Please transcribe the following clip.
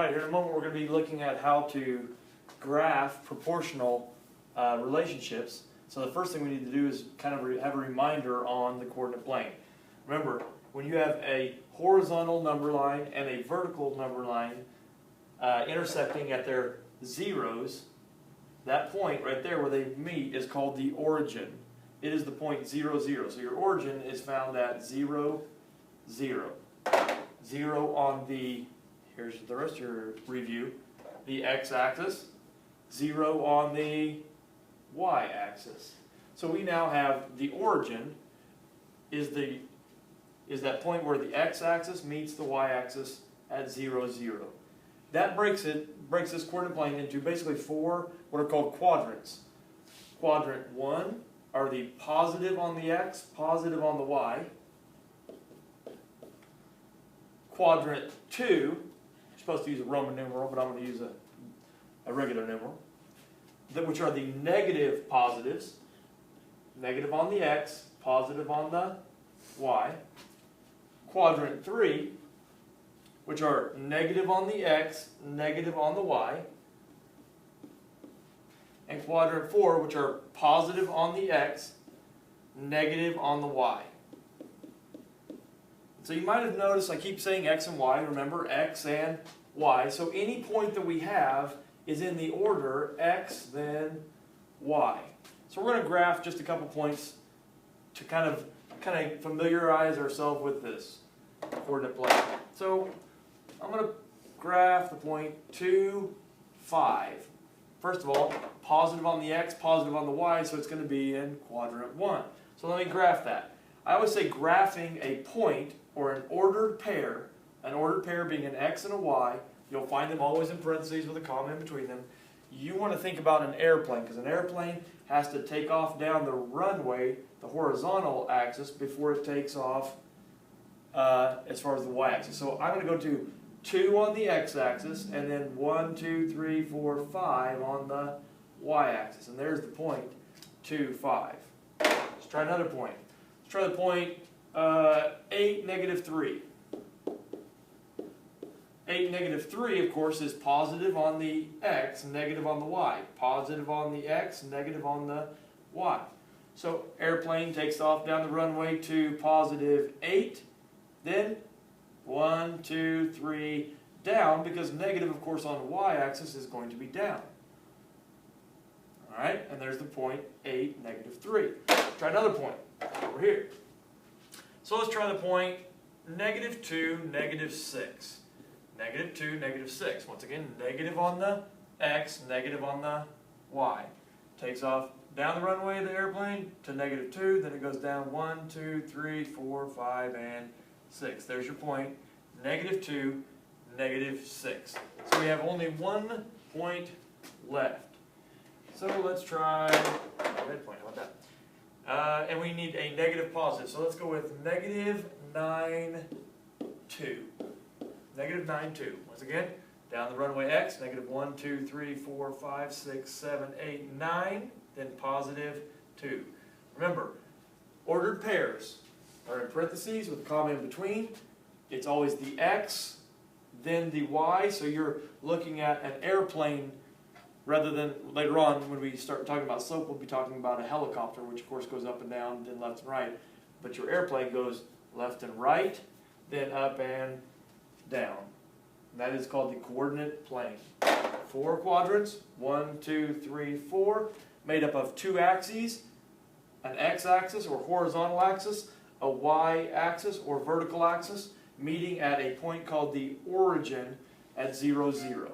Alright, here in a moment we're going to be looking at how to graph proportional relationships. So the first thing we need to do is kind of have a reminder on the coordinate plane. Remember, when you have a horizontal number line and a vertical number line intersecting at their zeros, that point right there where they meet is called the origin. It is the point 0, 0. So your origin is found at 0, 0. 0 on the, here's the rest of your review, the x-axis, 0 on the y-axis. So we now have the origin is that point where the x-axis meets the y-axis at 0, 0. That breaks this coordinate plane into basically four what are called quadrants. Quadrant 1 are the positive on the x, positive on the y. Quadrant 2, you're supposed to use a Roman numeral, but I'm going to use a regular numeral, which are the negative positives, negative on the x, positive on the y. Quadrant 3, which are negative on the x, negative on the y. And quadrant 4, which are positive on the x, negative on the y. So you might have noticed I keep saying x and y. Remember, x and y. So any point that we have is in the order x, then y. So we're going to graph just a couple points to kind of familiarize ourselves with this coordinate plane. So I'm going to graph the point 2, 5. First of all, positive on the x, positive on the y, so it's going to be in quadrant 1. So let me graph that. I always say graphing a point or an ordered pair being an x and a y, you'll find them always in parentheses with a comma in between them. You want to think about an airplane, because an airplane has to take off down the runway, the horizontal axis, before it takes off as far as the y-axis. So I'm going to go to 2 on the x-axis, and then 1, 2, 3, 4, 5 on the y-axis. And there's the point 2, 5. Let's try another point. Let's try the point 8, negative 3. 8, negative 3, of course, is positive on the x, negative on the y. Positive on the x, negative on the y. So airplane takes off down the runway to positive 8, then 1, 2, 3, down, because negative, of course, on the y-axis is going to be down. All right, and there's the point 8, negative 3. Try another point over here. So let's try the point negative 2, negative 6. Negative 2, negative 6. Once again, negative on the x, negative on the y. Takes off down the runway of the airplane to negative 2, then it goes down 1, 2, 3, 4, 5, and 6. There's your point, negative 2, negative 6. So we have only one point left. So let's try a red point, how about that? And we need a negative positive. So let's go with negative 9, 2. Negative 9, 2. Once again, down the runway x, negative 1, 2, 3, 4, 5, 6, 7, 8, 9, then positive 2. Remember, ordered pairs are in parentheses with a comma in between. It's always the x, then the y, so you're looking at an airplane rather than later on when we start talking about slope, we'll be talking about a helicopter, which of course goes up and down, then left and right. But your airplane goes left and right, then up and down. And that is called the coordinate plane. 4 quadrants, 1, 2, 3, 4, made up of 2 axes, an x-axis or horizontal axis, a y-axis or vertical axis, meeting at a point called the origin at 0, 0.